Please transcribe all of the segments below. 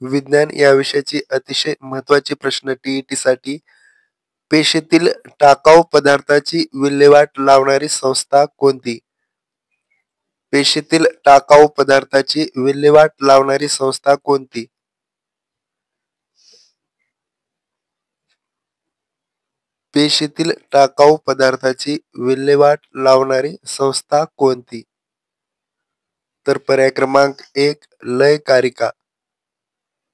विज्ञान या विषयाची अतिशय महत्त्वाची प्रश्न टी-ई-टीसाठी पेशेतील टाकाऊ पदार्थाची विल्हेवाट लावणारी संस्था कोणती? पेशेतील टाकाऊ पदार्थाची विल्हेवाट लावणारी संस्था कोणती? पेशेतील टाकाऊ पदार्थाची विल्हेवाट लावणारी संस्था कोणती? तर पर्याय क्रमांक 1 लयकारिका.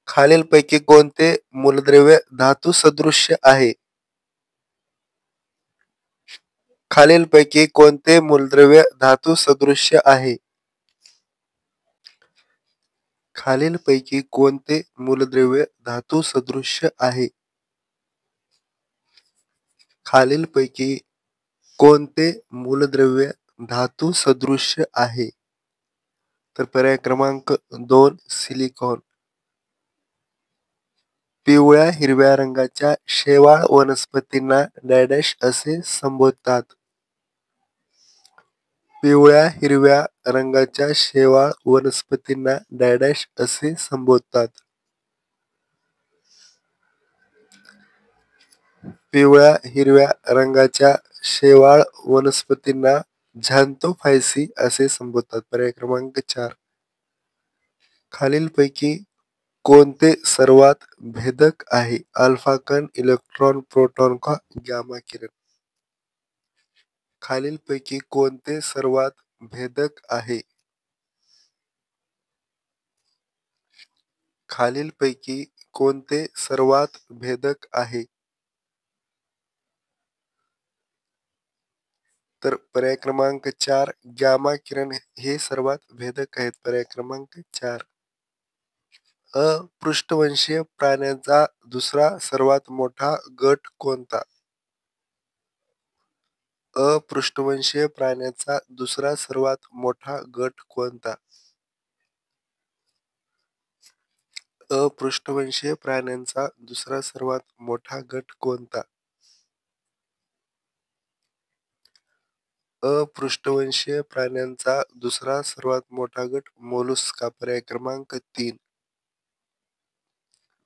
खालीलपैकी कोणते मूलद्रव्य धातुसदृश आहे? खालीलपैकी कोणते मूलद्रव्य धातुसदृश आहे? खालीलपैकी कोणते मूलद्रव्य धातुसदृश आहे? खालीलपैकी कोणते मूलद्रव्य धातुसदृश आहे? तर पर्याय क्रमांक 2 सिलिकॉन. पिवळ्या हिरव्या रंगाच्या शेवाळ वनस्पतींना डॅश असे संबोधतात. पिवळ्या हिरव्या रंगाच्या शेवाळ वनस्पतींना डॅश असे संबोधतात. पिवळ्या हिरव्या रंगाच्या शेवाळ वनस्पतींना झॅन्थोफायसी असे संबोधतात. पर्याय क्रमांक 4. खालीलपैकी कोणते सर्वात भेदक आहे? अल्फा कण, इलेक्ट्रॉन, प्रोटॉन का गॅमा किरण? खालीलपैकी कोणते सर्वात भेदक आहे? खालीलपैकी कोणते सर्वात भेदक आहे? तर पर्याय क्रमांक 4 गॅमा किरण हे सर्वात भेदक आहेत. पर्याय क्रमांक 4. अपृष्ठवंशीय प्राण्यांचा दुसरा सर्वात मोठा गट कोणता? अपृष्ठवंशीय प्राण्यांचा दुसरा सर्वात मोठा गट कोणता? अपृष्ठवंशीय प्राण्यांचा दुसरा सर्वात मोठा गट कोणता? अपृष्ठवंशीय प्राण्यांचा दुसरा सर्वात मोठा गट मोलस्का. पर्याय क्रमांक 3.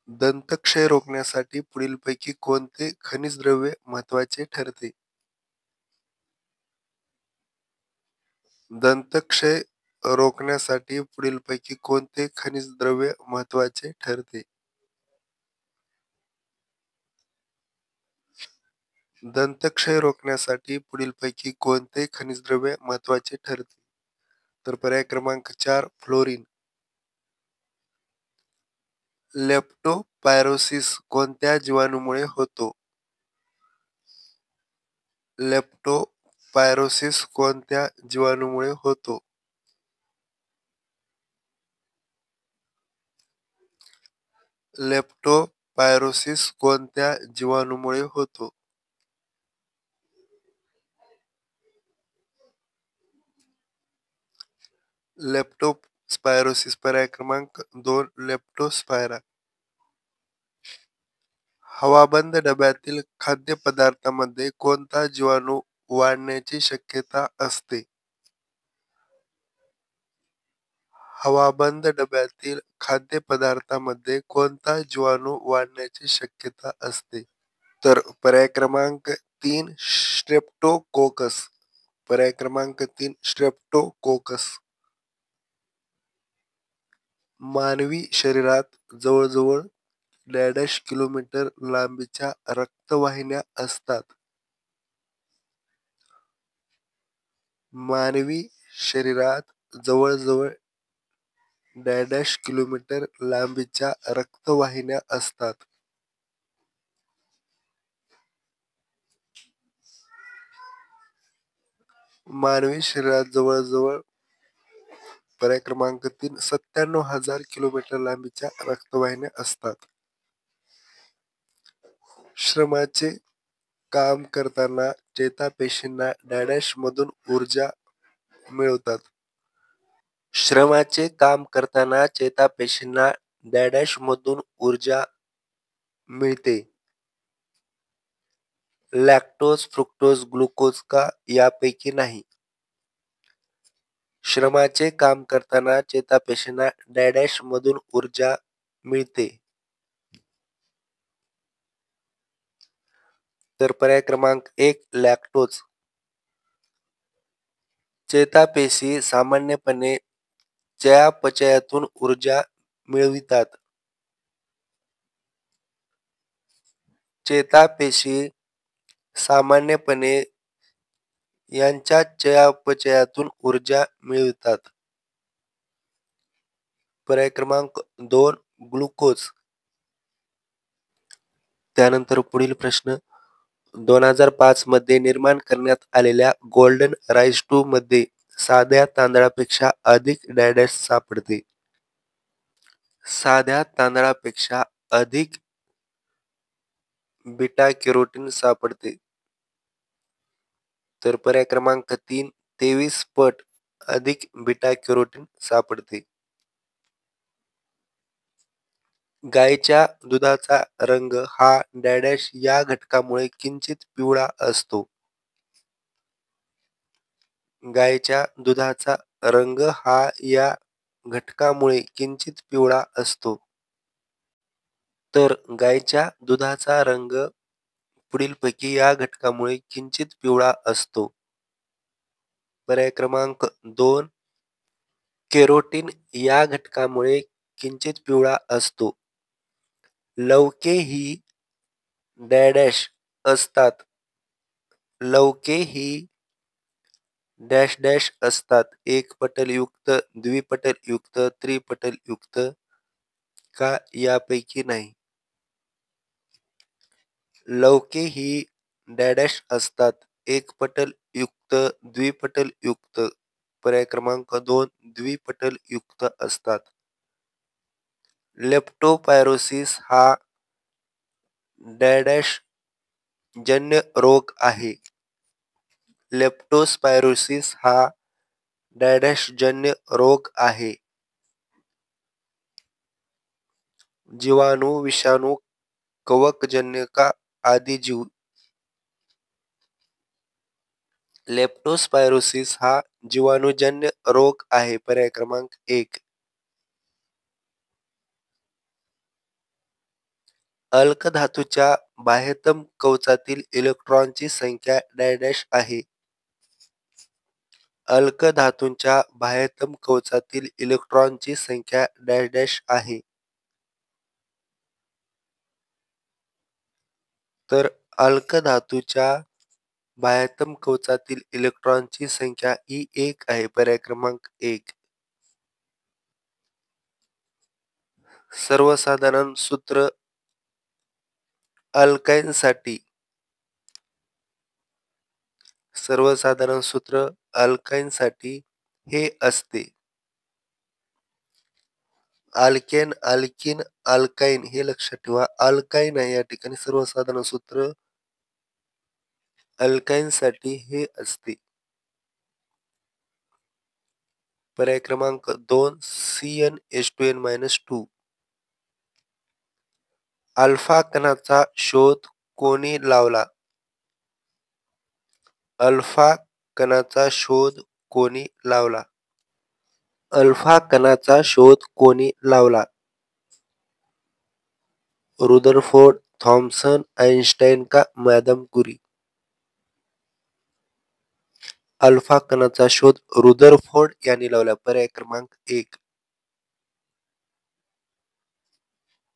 दंतक्षय रोखण्यासाठी पुढीलपैकी कोणते खनिज द्रव्य महत्त्वाचे ठरते? दंतक्षय रोखण्यासाठी पुढीलपैकी कोणते खनिज द्रव्य महत्त्वाचे ठरते? दंतक्षय रोखण्यासाठी पुढीलपैकी कोणते खनिज द्रव्य महत्त्वाचे ठरते? तर पर्याय क्रमांक 4 फ्लोरीन. लेप्टोस्पायरोसिस कोणत्या जीवाणूमुळे होतो? लेप्टोस्पायरोसिस कोणत्या जीवाणूमुळे होतो? लेप्टोस्पायरोसिस कोणत्या जीवाणूमुळे होतो? लेप्टोस्पायरोसिस. पर्याय क्रमांक 2 लेप्टोस्पायरा. हवाबंद डब्यातील खाद्यपदार्थामध्ये कोणता जीवाणू वाढण्याची शक्यता असते? हवाबंद डब्यातील खाद्यपदार्थामध्ये कोणता जीवाणू वाढण्याची शक्यता असते? तर पर्याय क्रमांक 3 स्ट्रेप्टोकोकस. पर्याय क्रमांक 3 स्ट्रेप्टोकोकस. मानवी शरीरात जवळजवळ डॅश किलोमीटर लांबीच्या रक्तवाहिन्या असतात. मानवी शरीरात जवळजवळ डॅश किलोमीटर लांबीच्या रक्तवाहिन्या असतात. मानवी शरीरात जवळजवळ पर्याय क्रमांक 3 97,000 किलोमीटर लांबीच्या रक्तवाहिन्या असतात. श्रमाचे काम करताना चेतापेशींना डॅश मधून ऊर्जा मिळवतात. श्रमाचे काम करताना चेतापेशींना डॅश मधून ऊर्जा मिळते. लॅक्टोज, फ्रुक्टोज, ग्लुकोज का यापैकी नाही? श्रमाचे काम करताना चेतापेशींना डॅश मधून ऊर्जा मिळते? तर पर्याय क्रमांक 1 लॅक्टोज. चेतापेशी सामान्यपणे चयापचयातून ऊर्जा मिळवितात. चेतापेशी सामान्यपणे यांच्या चयापचयातून ऊर्जा मिळवितात. पर्याय क्रमांक 2 ग्लुकोज. त्यानंतर पुढील प्रश्न 2005 मध्ये निर्माण करण्यात आलेल्या गोल्डन राईस 2 मध्ये साध्या तांदळापेक्षा अधिक डॅश सापडते. साध्या तांदळापेक्षा अधिक बीटा कॅरोटीन सापडते. तर पर्याय क्रमांक 3 23 पट अधिक बीटा कॅरोटीन सापडते. गायीच्या दुधाचा रंग हा डॅश या घटकामुळे किंचित पिवळा असतो. गायीच्या दुधाचा रंग हा या घटकामुळे किंचित पिवळा असतो. तर गायीच्या दुधाचा रंग पुढीलपैकी या घटकामुळे किंचित पिवळा असतो. पर्याय क्रमांक 2 कॅरोटीन या घटकामुळे किंचित पिवळा असतो. लवके ही डॅश असतात. लवके ही डॅश असतात. एकपटलयुक्त, द्विपटलयुक्त, त्रिपटलयुक्त का यापैकी नाही? लवके ही डॅश असतात. एकपटलयुक्त, द्विपटलयुक्त. पर्याय क्रमांक 2 द्विपटलयुक्त असतात. लेप्टोस्पायरोसिस हा डॅश जन्य रोग आहे. लेप्टोस्पायरोसिस हा डॅश जन्य रोग आहे. जीवाणू, विषाणू, कवकजन्य का आदी जीव? लेप्टोस्पायरोसिस हा जीवाणूजन्य रोग आहे. पर्याय क्रमांक 1. अल्कधातूच्या बाह्यतम कवचातील इलेक्ट्रॉनची संख्या डॅश आहे. अल्कधातूंच्या बाह्यतम कवचातील इलेक्ट्रॉनची संख्या डॅश आहे. तर अल्कधातूच्या बाह्यतम कवचातील इलेक्ट्रॉनची संख्या ही 1 आहे. पर्याय क्रमांक 1. सर्वसाधारण सूत्र अल्काइनसाठी. सर्वसाधारण सूत्र अल्काइनसाठी हे असते. अल्केन, अल्किन, अल्काइन हे लक्षात ठेवा. अल्काइन आहे या ठिकाणी सर्वसाधारण सूत्र अल्काइनसाठी हे असते. पर्याय क्रमांक 2 CnH2n-2. अल्फा कणाचा शोध कोणी लावला? अल्फा कणाचा शोध कोणी लावला? अल्फा कणाचा शोध कोणी लावला? रुदरफोर्ड, थॉम्सन, आइन्स्टाईन का मॅडम क्युरी? अल्फा कणाचा शोध रुदरफोर्ड यांनी लावला. पर्याय क्रमांक 1.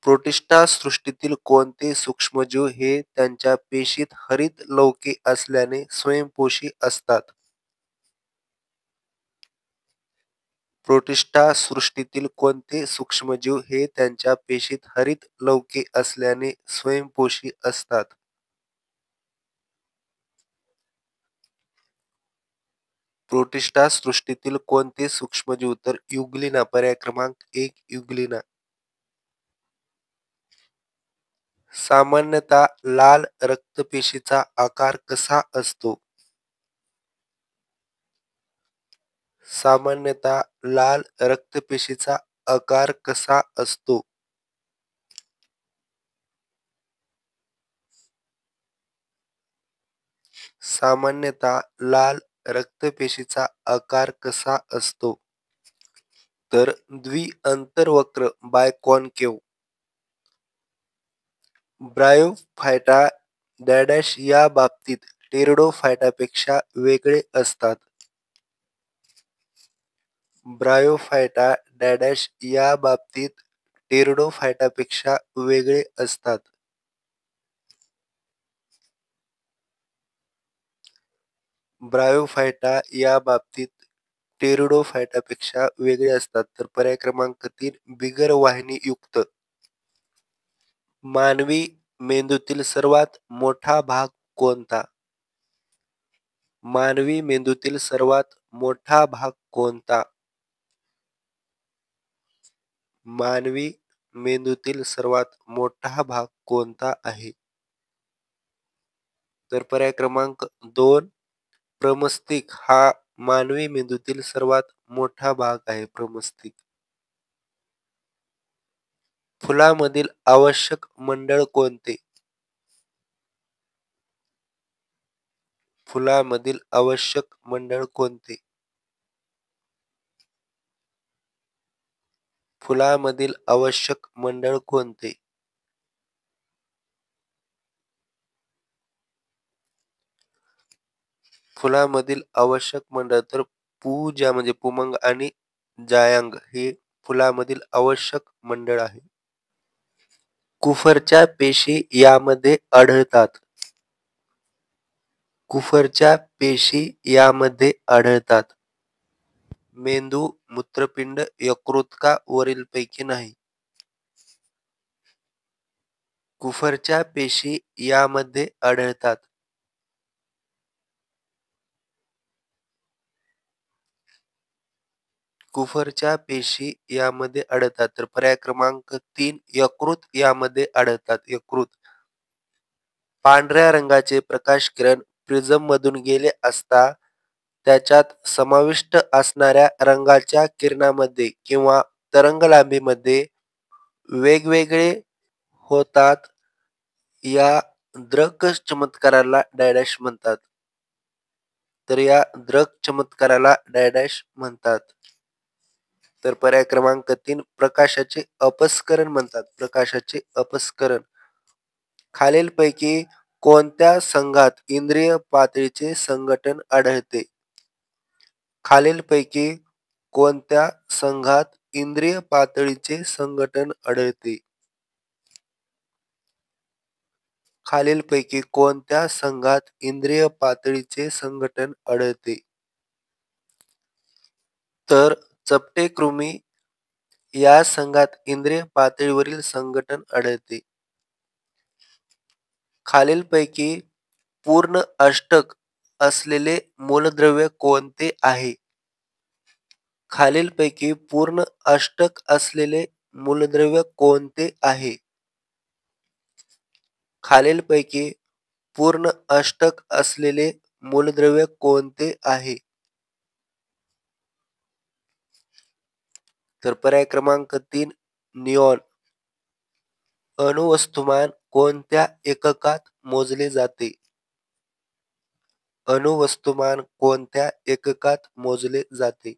प्रोटिस्टा सृष्टीतील कोणते सूक्ष्मजीव हे त्यांच्या पेशीत हरित लवके असल्याने स्वयंपोषी असतात? प्रोटिस्टा सृष्टीतील कोणते सूक्ष्मजीव हे त्यांच्या पेशीत हरित लवके असल्याने स्वयंपोषी असतात? प्रोटिस्टा सृष्टीतील कोणते सूक्ष्मजीव? तर युग्लिना. पर्याय क्रमांक 1 युग्लिना. सामान्यतः लाल रक्तपेशीचा आकार कसा असतो? सामान्यतः लाल रक्तपेशीचा आकार कसा असतो? सामान्यतः लाल रक्तपेशीचा आकार कसा असतो? तर द्विअंतर्वक्र बायकॉन्केव. ब्रायोफायटा डॅश या बाबतीत टेरिडोफायटापेक्षा वेगळे असतात. ब्रायोफायटा डॅश या बाबतीत टेरिडोफायटापेक्षा वेगळे असतात. ब्रायोफायटा या बाबतीत टेरिडोफायटापेक्षा वेगळे असतात. तर पर्याय क्रमांक 3 बिगर वाहिनीयुक्त. मानवी मेंदूतील सर्वात मोठा भाग कोणता? मानवी मेंदूतील सर्वात मोठा भाग कोणता? मानवी मेंदूतील सर्वात मोठा भाग कोणता आहे? तर पर्याय क्रमांक 2 प्रमस्तिष्क हा मानवी मेंदूतील सर्वात मोठा भाग आहे. प्रमस्तिष्क. फुलामधील आवश्यक मंडळ कोणते? फुलामधील आवश्यक मंडळ कोणते? फुलामधील आवश्यक मंडळ कोणते? फुलामधील आवश्यक मंडळ तर पूजा म्हणजे पुमंग आणि जायांग हे फुलामधील आवश्यक मंडळ आहे. कुफरच्या पेशी यामध्ये आढळतात. कुफरच्या पेशी यामध्ये आढळतात. मेंदू, मूत्रपिंड, यकृत का वरीलपैकी नाही? कुफरच्या पेशी यामध्ये आढळतात. कुफरच्या पेशी यामध्ये आढळतात. तर पर्याय क्रमांक 3 यकृत यामध्ये आढळतात. यकृत. पांढऱ्या रंगाचे प्रकाश किरण प्रिझम मधून गेले असता त्याच्यात समाविष्ट असणाऱ्या रंगाच्या किरणामध्ये किंवा तरंगलांबीमध्ये वेगवेगळे होतात. या दृक चमत्काराला डॅश म्हणतात. तर या दृक चमत्काराला डॅश म्हणतात. तर पर्याय क्रमांक 3 प्रकाशाचे अपस्करण म्हणतात. प्रकाशाचे अपस्करण. खालीलपैकी कोणत्या संघात इंद्रिय पातळीचे संघटन आढळते? खालीलपैकी कोणत्या संघात इंद्रिय पातळीचे संघटन आढळते? खालीलपैकी कोणत्या संघात इंद्रिय पातळीचे संघटन आढळते? तर चपटे कृमी या संघात इंद्रिय पातळीवरील संघटन आढळते. खालीलपैकी पूर्ण अष्टक असलेले मूलद्रव्य कोणते आहे? खालीलपैकी पूर्ण अष्टक असलेले मूलद्रव्य कोणते आहे? खालीलपैकी पूर्ण अष्टक असलेले मूलद्रव्य कोणते आहे? तर पर्याय क्रमांक 3 निऑन. अणुवस्तुमान कोणत्या एककात मोजले जाते? अणुवस्तुमान कोणत्या एककात मोजले जाते?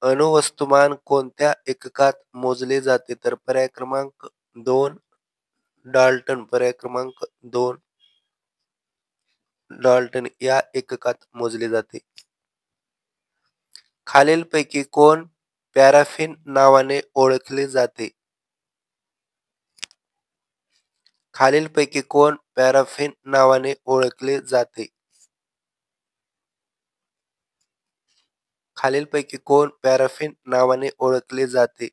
अणुवस्तुमान कोणत्या एककात मोजले जाते? तर पर्याय क्रमांक 2 डाल्टन. पर्याय क्रमांक 2 डाल्टन या एककात मोजले जाते. खालीलपैकी कोण पॅराफिन नावाने ओळखले जाते? खालीलपैकी कोण पॅराफिन नावाने ओळखले जाते? खालीलपैकी कोण पॅराफिन नावाने ओळखले जाते?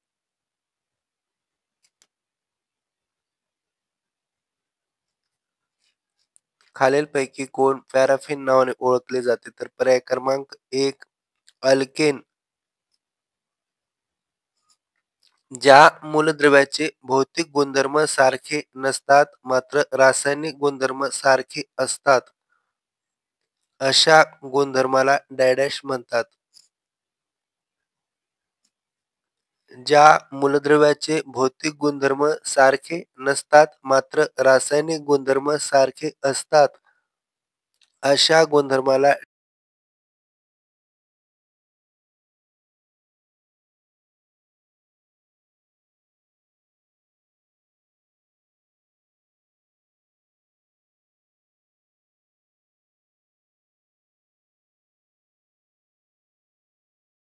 खालीलपैकी कोण पॅराफिन नावाने ओळखले जाते? तर पर्याय क्रमांक 1 अल्केन. ज्या मूलद्रव्याचे भौतिक गुणधर्म सारखे नसतात मात्र रासायनिक गुणधर्म सारखे असतात अशा गुणधर्माला डॅश म्हणतात. ज्या मूलद्रव्याचे भौतिक गुणधर्म सारखे नसतात मात्र रासायनिक गुणधर्म सारखे असतात अशा गुणधर्माला